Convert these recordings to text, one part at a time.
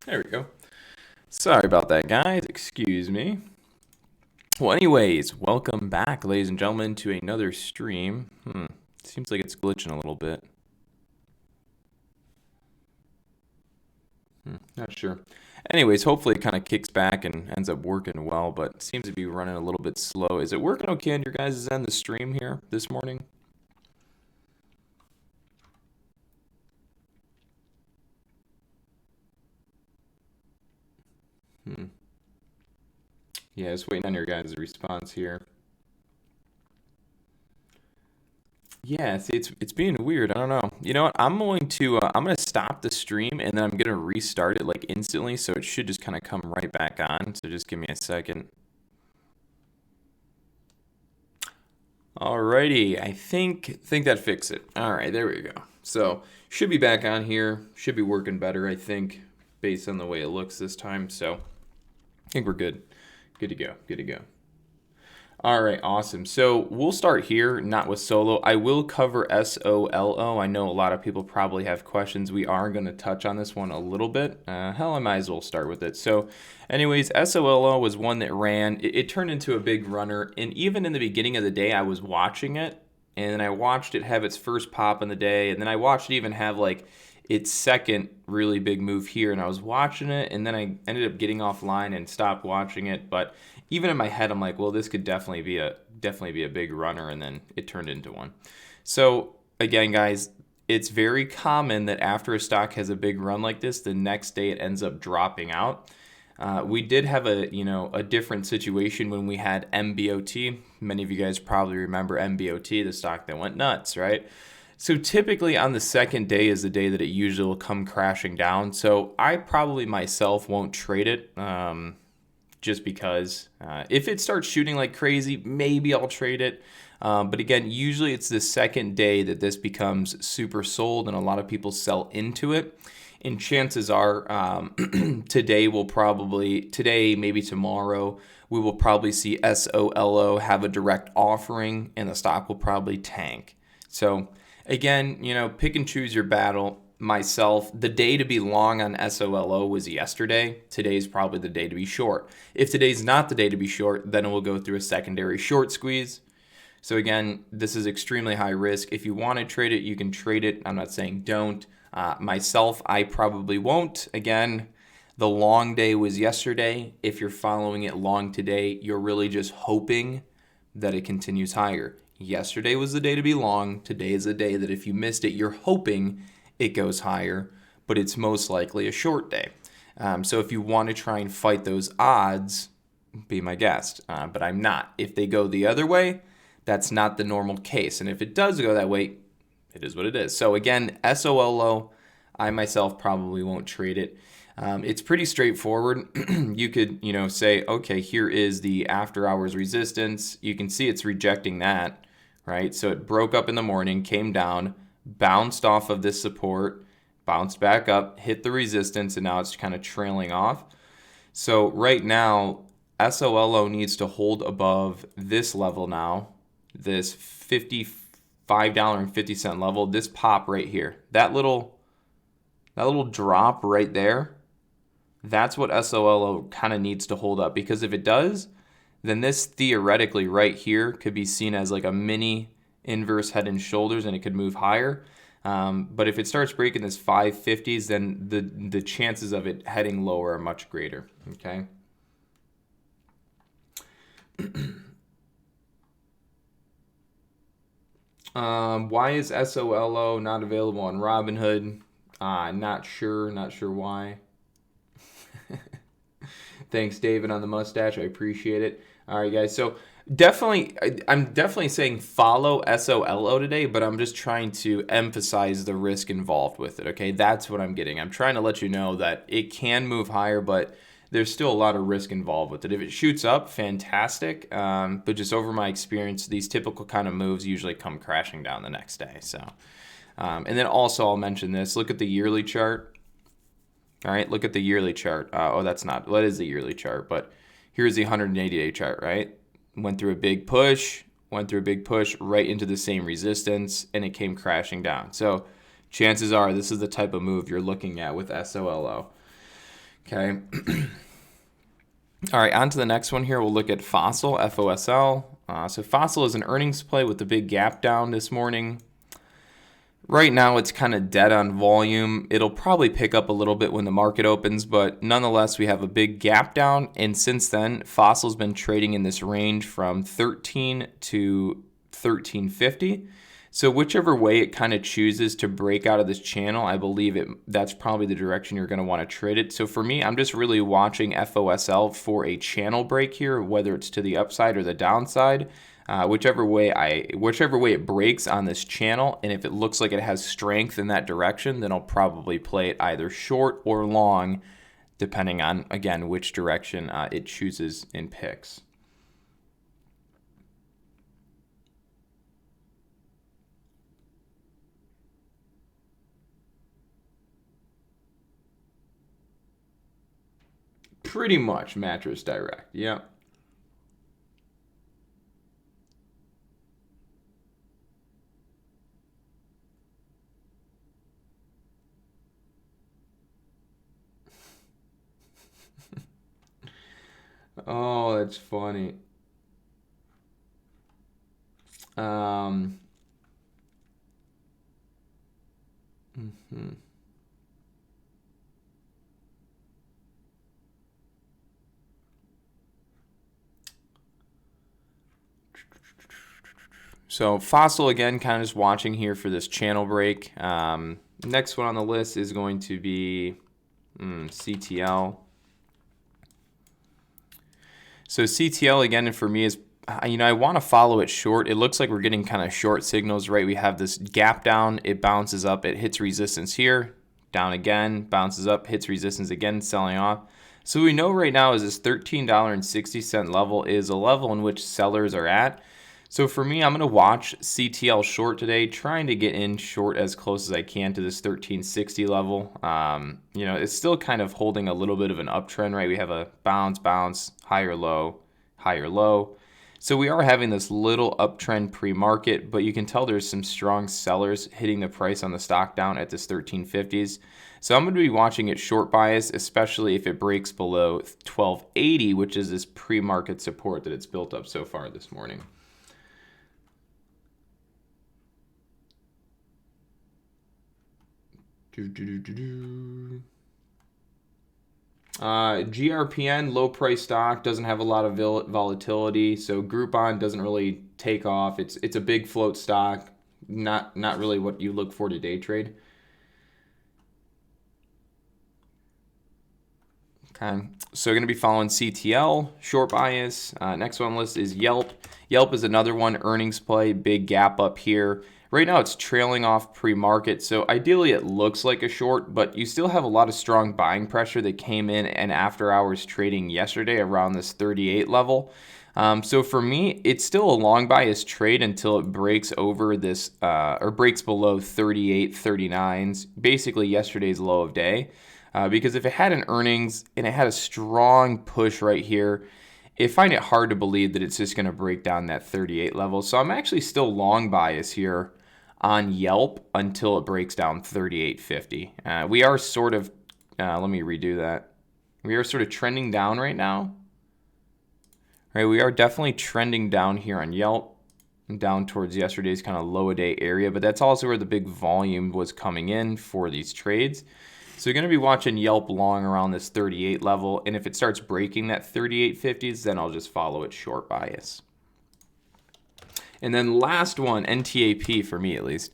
There we go. Sorry about that, guys. Excuse me. Well, anyways, welcome back, ladies and gentlemen, to another stream. Seems like it's glitching a little bit. Not sure. Anyways, hopefully it kind of kicks back and ends up working well, but it seems to be running a little bit slow. Is it working okay on your guys' end, the stream here this morning? Hmm. Yeah, just waiting on your guys' response here. Yeah, see, it's being weird. I don't know. You know what? I'm gonna stop the stream and then I'm gonna restart it like instantly, so it should just kind of come right back on. So just give me a second. Alrighty, I think that fixed it. All right, there we go. So should be back on here. Should be working better, I think, based on the way it looks this time. So I think we're good. Good to go. Good to go. All right, awesome. So we'll start here, not with solo. I will cover SOLO. I know a lot of people probably have questions. We are going to touch on this one a little bit. Hell, I might as well start with it. So, anyways, SOLO was one that ran. It turned into a big runner, and even in the beginning of the day, I was watching it, and then I watched it have its first pop in the day, and then I watched it even have like its second really big move here, and I was watching it, and then I ended up getting offline and stopped watching it, but even in my head, I'm like, well, this could definitely be a big runner, and then it turned into one. So again, guys, it's very common that after a stock has a big run like this, the next day it ends up dropping out. We did have a different situation when we had MBOT. Many of you guys probably remember MBOT, the stock that went nuts, right? So typically on the second day is the day that it usually will come crashing down. So I probably myself won't trade it. Just because if it starts shooting like crazy, maybe I'll trade it. But again, usually it's the second day that this becomes super sold and a lot of people sell into it. And chances are today, maybe tomorrow, we will probably see SOLO have a direct offering and the stock will probably tank. So again, pick and choose your battle. Myself, the day to be long on SOLO was yesterday. Today's probably the day to be short. If today's not the day to be short, then it will go through a secondary short squeeze. So again, this is extremely high risk. If you want to trade it, you can trade it. I'm not saying don't. Myself, I probably won't. Again, the long day was yesterday. If you're following it long today, you're really just hoping that it continues higher. Yesterday was the day to be long. Today is the day that if you missed it, you're hoping it goes higher, but it's most likely a short day. So if you want to try and fight those odds, be my guest. But I'm not. If they go the other way, that's not the normal case. And if it does go that way, it is what it is. So again, SOLO, I myself probably won't trade it. It's pretty straightforward. You could, say, okay, here is the after hours resistance. You can see it's rejecting that, right? So it broke up in the morning, came down, bounced off of this support, bounced back up, hit the resistance, and now it's kind of trailing off. So right now, SOLO needs to hold above this level now, this $55.50 level, this pop right here. That little drop right there, that's what SOLO kind of needs to hold up, because if it does, then this theoretically right here could be seen as like a mini inverse head and shoulders, and it could move higher. But if it starts breaking this 550s, then the chances of it heading lower are much greater. Okay. Why is SOLO not available on Robinhood? Not sure why. Thanks, David, on the mustache. I appreciate it. All right, guys. So I'm definitely saying follow SOLO today, but I'm just trying to emphasize the risk involved with it. Okay, that's what I'm getting. I'm trying to let you know that it can move higher, but there's still a lot of risk involved with it. If it shoots up, fantastic. But just over my experience, these typical kind of moves usually come crashing down the next day. So, and then also I'll mention this. Look at the yearly chart. All right, look at the yearly chart. That is the yearly chart, but here's the 180-day chart, right? Went through a big push right into the same resistance, and it came crashing down. So chances are this is the type of move you're looking at with SOLO. Okay. All right, on to the next one here. We'll look at FOSL, FOSL. So FOSL is an earnings play with the big gap down this morning. Right now, it's kind of dead on volume. It'll probably pick up a little bit when the market opens, but nonetheless, we have a big gap down. And since then, FOSL's been trading in this range from 13 to 13.50. So whichever way it kind of chooses to break out of this channel, I believe that's probably the direction you're going to want to trade it. So for me, I'm just really watching FOSL for a channel break here, whether it's to the upside or the downside. Whichever way it breaks on this channel, and if it looks like it has strength in that direction, then I'll probably play it either short or long, depending on, again, which direction it chooses and picks. Pretty much mattress direct, yeah. Oh, that's funny. Um, mhm. So FOSL, again, kind of just watching here for this channel break. Next one on the list is going to be CTL. So CTL, again, for me is, I want to follow it short. It looks like we're getting kind of short signals, right? We have this gap down. It bounces up. It hits resistance here. Down again. Bounces up. Hits resistance again. Selling off. So we know right now is this $13.60 level is a level in which sellers are at. So for me, I'm going to watch CTL short today, trying to get in short as close as I can to this 1360 level. It's still kind of holding a little bit of an uptrend, right? We have a bounce, higher low, higher low. So we are having this little uptrend pre-market, but you can tell there's some strong sellers hitting the price on the stock down at this 1350s. So I'm going to be watching it short bias, especially if it breaks below 1280, which is this pre-market support that it's built up so far this morning. GRPN, low price stock, doesn't have a lot of volatility, so Groupon doesn't really take off. It's a big float stock, not really what you look for to day trade. Okay, so we're going to be following CTL, short bias. Next one on the list is Yelp. Yelp is another one, earnings play, big gap up here. Right now it's trailing off pre-market, so ideally it looks like a short, but you still have a lot of strong buying pressure that came in and after hours trading yesterday around this 38 level. So for me, it's still a long bias trade until it breaks over this, or breaks below 38, 39s, basically yesterday's low of day. Because if it had an earnings and it had a strong push right here, I find it hard to believe that it's just going to break down that 38 level. So I'm actually still long bias here on Yelp until it breaks down 38.50. We are sort of, let me redo that. We are sort of trending down right now. Right, we are definitely trending down here on Yelp, down towards yesterday's kind of low a day area, but that's also where the big volume was coming in for these trades. So you're going to be watching Yelp long around this 38 level, and if it starts breaking that 38.50s, then I'll just follow it short bias. And then last one, NTAP for me at least.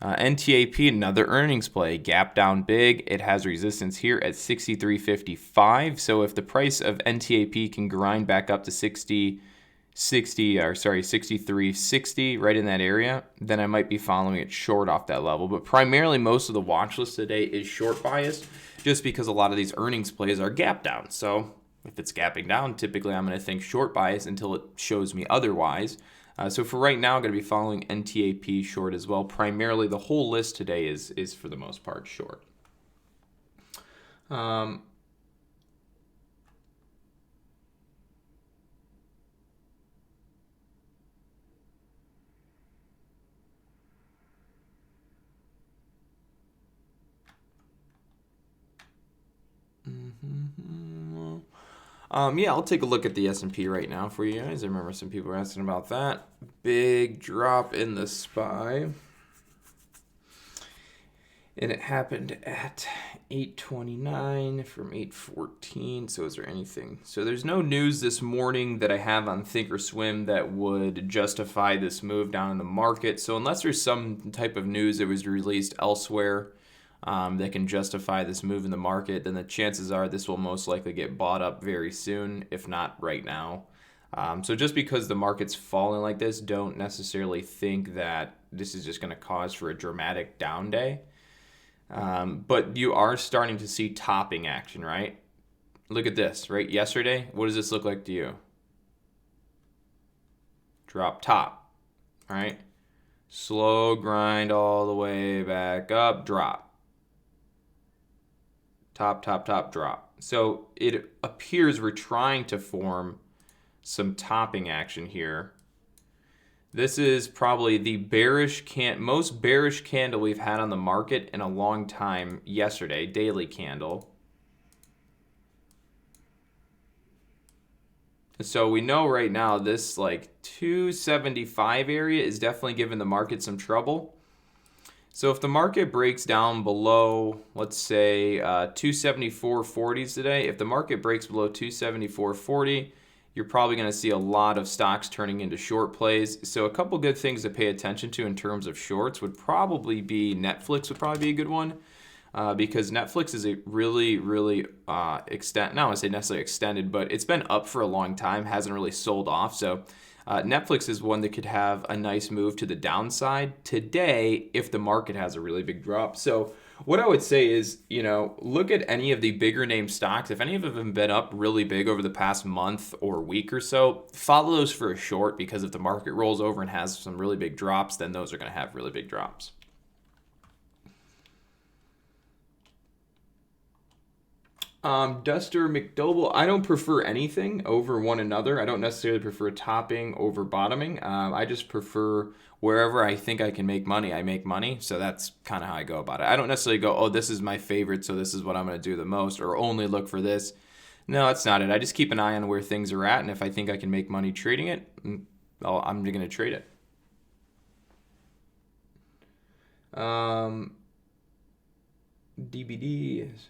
NTAP, another earnings play, gap down big. It has resistance here at 63.55. So if the price of NTAP can grind back up to 63.60, right in that area, then I might be following it short off that level. But primarily, most of the watch list today is short bias, just because a lot of these earnings plays are gap down. So if it's gapping down, typically I'm going to think short bias until it shows me otherwise. So for right now, I'm going to be following NTAP short as well. Primarily, the whole list today is for the most part short. Yeah, I'll take a look at the S&P right now for you guys. I remember some people were asking about that. Big drop in the SPY. And it happened at 8:29 from 8:14. So is there anything? So there's no news this morning that I have on Thinkorswim that would justify this move down in the market. So unless there's some type of news that was released elsewhere that can justify this move in the market, then the chances are this will most likely get bought up very soon, if not right now. So just because the market's falling like this, don't necessarily think that this is just going to cause for a dramatic down day. But you are starting to see topping action, right? Look at this, right? Yesterday, what does this look like to you? Drop top, right? Slow grind all the way back up, drop. Top, top, top, drop. So it appears we're trying to form some topping action here. This is probably the most bearish candle we've had on the market in a long time yesterday, daily candle. So we know right now this like 275 area is definitely giving the market some trouble. So if the market breaks down below, let's say 274.40s today, if the market breaks below 274.40, you're probably going to see a lot of stocks turning into short plays. So a couple good things to pay attention to in terms of shorts would probably be Netflix would probably be a good one because Netflix is a really, really not want to say necessarily extended, but it's been up for a long time, hasn't really sold off. So Netflix is one that could have a nice move to the downside today if the market has a really big drop. So what I would say is, look at any of the bigger name stocks. If any of them have been up really big over the past month or week or so, follow those for a short because if the market rolls over and has some really big drops, then those are going to have really big drops. Duster McDouble, I don't prefer anything over one another. I don't necessarily prefer topping over bottoming. I just prefer wherever I think I can make money, I make money. So that's kind of how I go about it. I don't necessarily go, oh, this is my favorite, so this is what I'm going to do the most, or only look for this. No, that's not it. I just keep an eye on where things are at, and if I think I can make money trading it, I'm going to trade it. DBD is...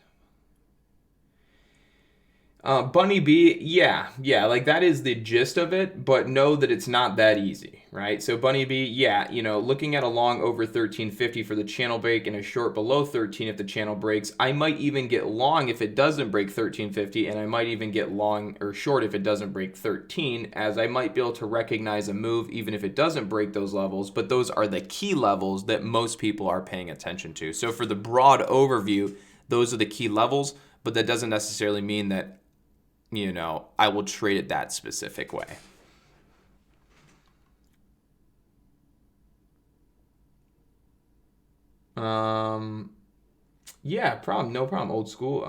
Bunny B, yeah, like that is the gist of it, but know that it's not that easy, right? So Bunny B, yeah, looking at a long over 1350 for the channel break and a short below 13 if the channel breaks. I might even get long if it doesn't break 1350, and I might even get long or short if it doesn't break 13, as I might be able to recognize a move even if it doesn't break those levels, but those are the key levels that most people are paying attention to. So for the broad overview, those are the key levels, but that doesn't necessarily mean that I will trade it that specific way. Yeah, no problem, old school.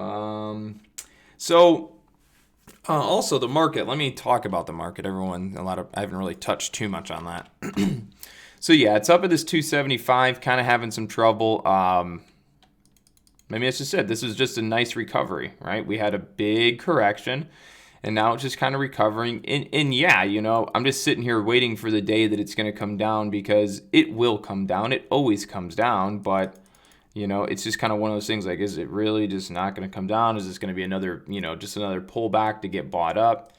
Also the market. Let me talk about the market. I haven't really touched too much on that. So yeah, it's up at this 275, kind of having some trouble. It's just it. This is just a nice recovery, right? We had a big correction, and now it's just kind of recovering. And yeah, I'm just sitting here waiting for the day that it's going to come down because it will come down. It always comes down, but, it's just kind of one of those things like, is it really just not going to come down? Is this going to be another, just another pullback to get bought up?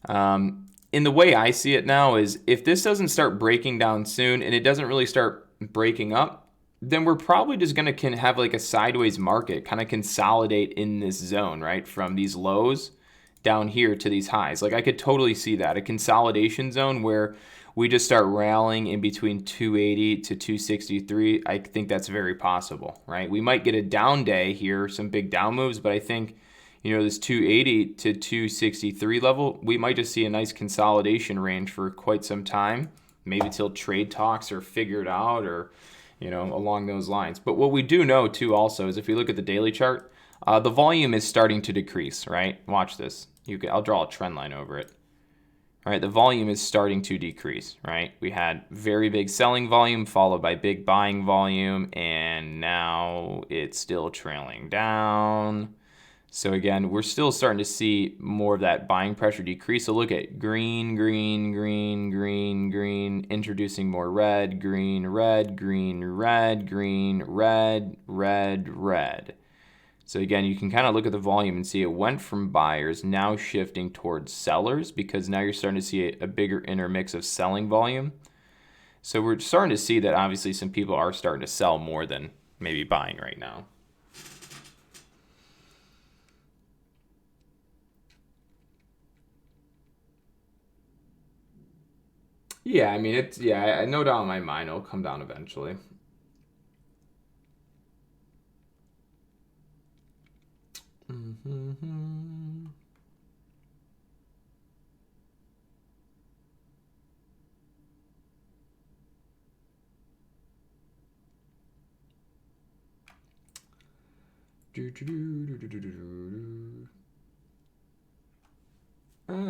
In the way I see it now is if this doesn't start breaking down soon and it doesn't really start breaking up, then we're probably just going to have like a sideways market, kind of consolidate in this zone, right? From these lows down here to these highs. Like I could totally see that, a consolidation zone where we just start rallying in between 280 to 263. I think that's very possible, right? We might get a down day here, some big down moves, but I think, this 280 to 263 level, we might just see a nice consolidation range for quite some time, maybe till trade talks are figured out or along those lines. But what we do know too also is if we look at the daily chart, the volume is starting to decrease, right? Watch this. I'll draw a trend line over it. All right, the volume is starting to decrease, right? We had very big selling volume followed by big buying volume, and now it's still trailing down. So again, we're still starting to see more of that buying pressure decrease. So look at green, green, green, green, green, introducing more red, green, red, green, red, green, red, red, red. So again, you can kind of look at the volume and see it went from buyers now shifting towards sellers, because now you're starting to see a bigger intermix of selling volume. So we're starting to see that obviously some people are starting to sell more than maybe buying right now. Yeah, I mean, it's, yeah, no doubt in my mind it'll come down eventually. Mm-hmm.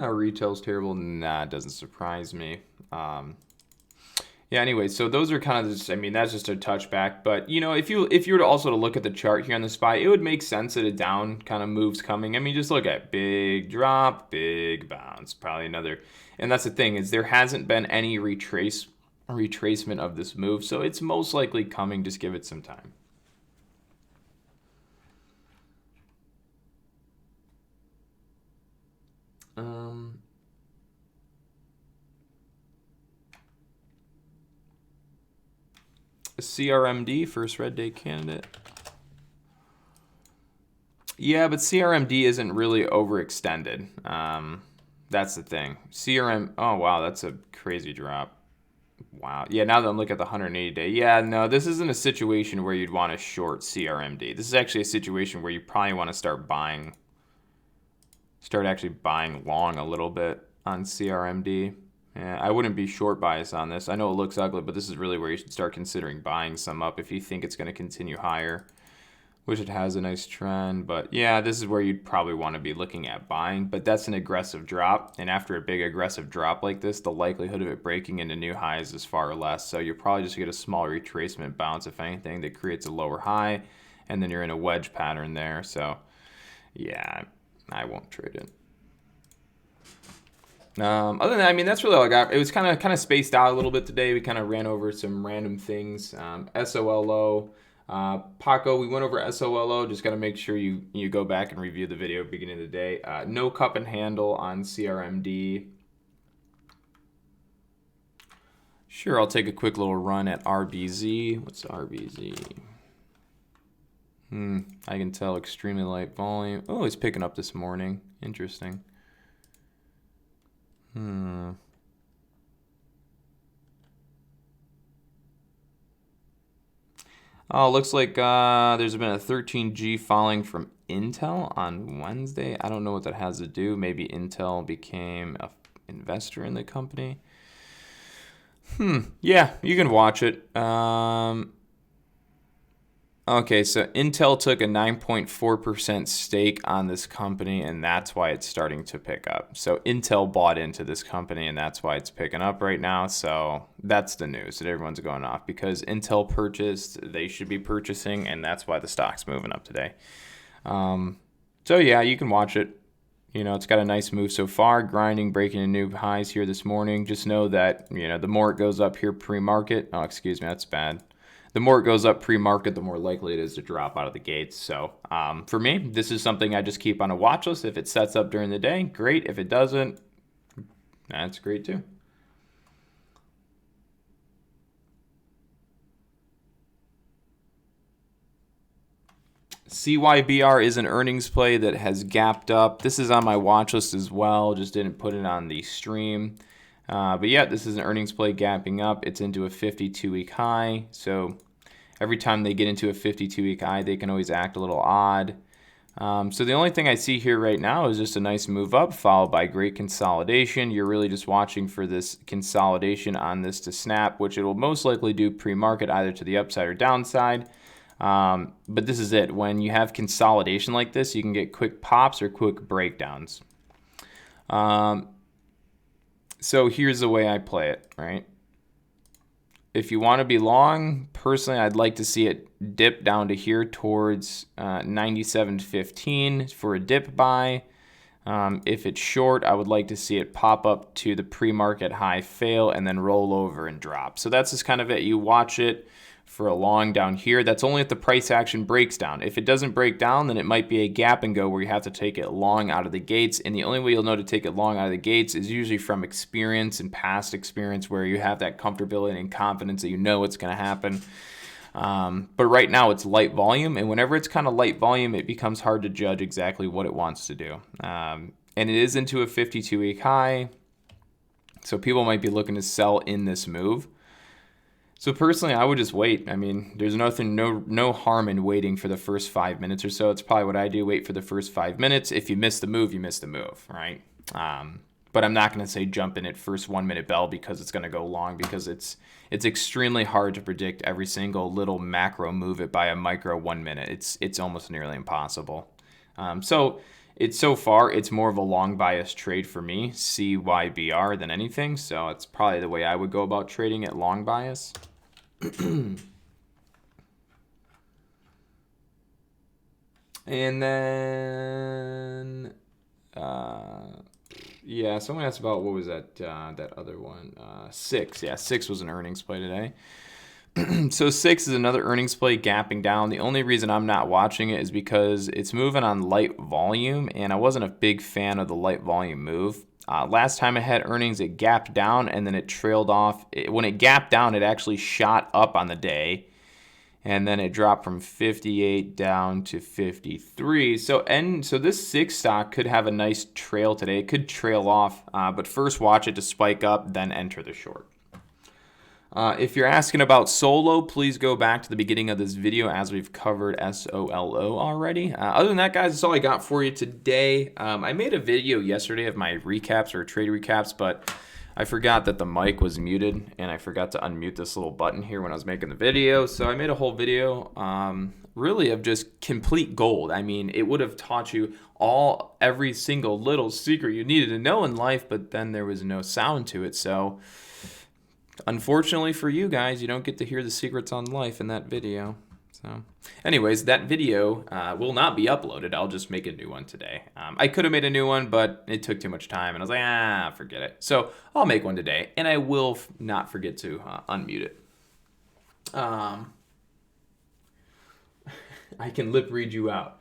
Retail's terrible. Nah, it doesn't surprise me. Yeah, anyway, so those are kind of just, I mean, that's just a touchback. But, you know, if you were to also to look at the chart here on the SPY, it would make sense that a down kind of move's coming. I mean, just look at big drop, big bounce, probably another. And that's the thing, is there hasn't been any retracement of this move. So it's most likely coming. Just give it some time. CRMD, first red day candidate. Yeah, but CRMD isn't really overextended. That's the thing. Oh wow, that's a crazy drop. Wow. Yeah, now that I'm looking at the 180-day. Yeah, no, this isn't a situation where you'd want to short CRMD. This is actually a situation where you probably want to start actually buying long a little bit on CRMD. Yeah, I wouldn't be short bias on this. I know it looks ugly, but this is really where you should start considering buying some up if you think it's going to continue higher, which it has a nice trend. But yeah, this is where you'd probably want to be looking at buying, but that's an aggressive drop. And after a big aggressive drop like this, the likelihood of it breaking into new highs is far less. So you'll probably just get a small retracement bounce, if anything, that creates a lower high, and then you're in a wedge pattern there. So yeah, I won't trade it. Other than that, I mean, that's really all I got. It was kind of spaced out a little bit today. We kind of ran over some random things. SOLO, Paco, we went over SOLO. Just got to make sure you go back and review the video at the beginning of the day. No cup and handle on CRMD. Sure, I'll take a quick little run at RBZ. What's RBZ? I can tell extremely light volume. Oh, it's picking up this morning. Interesting. Oh, looks like there's been a 13G falling from Intel on Wednesday. I don't know what that has to do. Maybe Intel became an investor in the company. Yeah, you can watch it. Okay, so Intel took a 9.4% stake on this company, and that's why it's starting to pick up. So Intel bought into this company, and that's why it's picking up right now. So that's the news that everyone's going off, because Intel purchased, they should be purchasing, and that's why the stock's moving up today. So yeah, you can watch it. You know, it's got a nice move so far, grinding, breaking a new highs here this morning. Just know that, you know, the more it goes up here pre-market, oh, excuse me, that's bad. The more it goes up pre-market, the more likely it is to drop out of the gates. So for me, this is something I just keep on a watch list. If it sets up during the day, great. If it doesn't, that's great too. CYBR is an earnings play that has gapped up. This is on my watch list as well. Just didn't put it on the stream. But yeah, this is an earnings play gapping up. It's into a 52-week high. So every time they get into a 52-week high, they can always act a little odd. So the only thing I see here right now is just a nice move up followed by great consolidation. You're really just watching for this consolidation on this to snap, which it will most likely do pre-market either to the upside or downside. But this is it. When you have consolidation like this, you can get quick pops or quick breakdowns. So here's the way I play it, right? if you want to be long, personally, I'd like to see it dip down to here towards 97.15 for a dip buy. If it's short, I would like to see it pop up to the pre-market high, fail, and then roll over and drop. So that's just kind of it. You watch it for a long down here. That's only if the price action breaks down. If it doesn't break down, then it might be a gap and go where you have to take it long out of the gates. And the only way you'll know to take it long out of the gates is usually from experience and past experience, where you have that comfortability and confidence that you know what's going to happen. But right now it's light volume, and whenever it's kind of light volume, it becomes hard to judge exactly what it wants to do. And it is into a 52-week high, so people might be looking to sell in this move. So personally, I would just wait. I mean, there's no harm in waiting for the first 5 minutes or so. It's probably what I do. Wait for the first 5 minutes. If you miss the move, you miss the move, right? But I'm not going to say jump in at first 1 minute bell because it's going to go long, because it's extremely hard to predict every single little macro move it by a micro 1 minute. It's almost nearly impossible. So far it's more of a long bias trade for me, CYBR, than anything. So it's probably the way I would go about trading at long bias. And then yeah, someone asked about, what was that that other one, 6. Yeah, 6 was an earnings play today. So 6 is another earnings play gapping down. The only reason I'm not watching it is because it's moving on light volume, and I wasn't a big fan of the light volume move. Last time it had earnings, it gapped down and then it trailed off. When it gapped down, it actually shot up on the day, and then it dropped from 58 down to 53. So this 6 stock could have a nice trail today. It could trail off, but first watch it to spike up, then enter the short. If you're asking about solo, please go back to the beginning of this video, as we've covered SOLO already. Other than that, guys, that's all I got for you today. I made a video yesterday of my recaps, or trade recaps, but I forgot that the mic was muted, and I forgot to unmute this little button here when I was making the video. So I made a whole video really of just complete gold. I mean, it would have taught you every single little secret you needed to know in life, but then there was no sound to it. So unfortunately for you guys, you don't get to hear the secrets on life in that video. So anyways, that video will not be uploaded. I'll just make a new one today. I could have made a new one, but it took too much time, and I was like, forget it. So I'll make one today, and I will not forget to unmute it. I can lip read you out.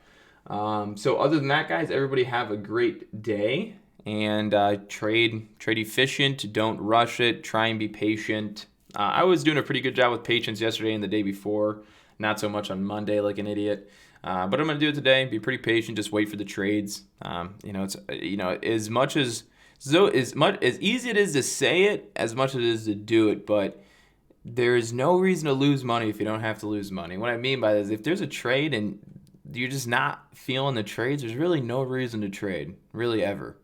So other than that, guys, everybody have a great day. And trade efficient. Don't rush it. Try and be patient. I was doing a pretty good job with patience yesterday and the day before. Not so much on Monday like an idiot. But I'm gonna do it today. Be pretty patient. Just wait for the trades. It's as much as easy it is to say it, as much as it is to do it. But there is no reason to lose money if you don't have to lose money. What I mean by this, if there's a trade and you're just not feeling the trades, there's really no reason to trade, really, ever.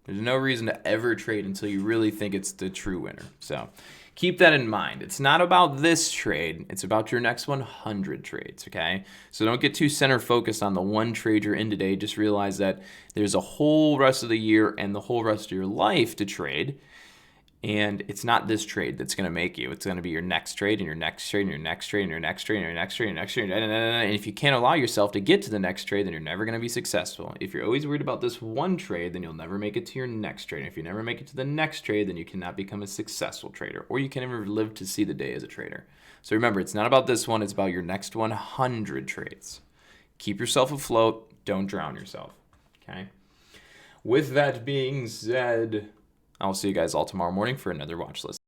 There's no reason to ever trade until you really think it's the true winner. So keep that in mind. It's not about this trade. It's about your next 100 trades, okay? So don't get too center focused on the one trade you're in today. Just realize that there's a whole rest of the year and the whole rest of your life to trade. And it's not this trade that's going to make you. It's going to be your next trade and your next trade and your next trade and your next trade and your next trade and your next trade. And if you can't allow yourself to get to the next trade, then you're never going to be successful. If you're always worried about this one trade, then you'll never make it to your next trade. And if you never make it to the next trade, then you cannot become a successful trader, or you can never live to see the day as a trader. So remember, it's not about this one. It's about your next 100 trades. Keep yourself afloat. Don't drown yourself. Okay? With that being said, I'll see you guys all tomorrow morning for another watch list.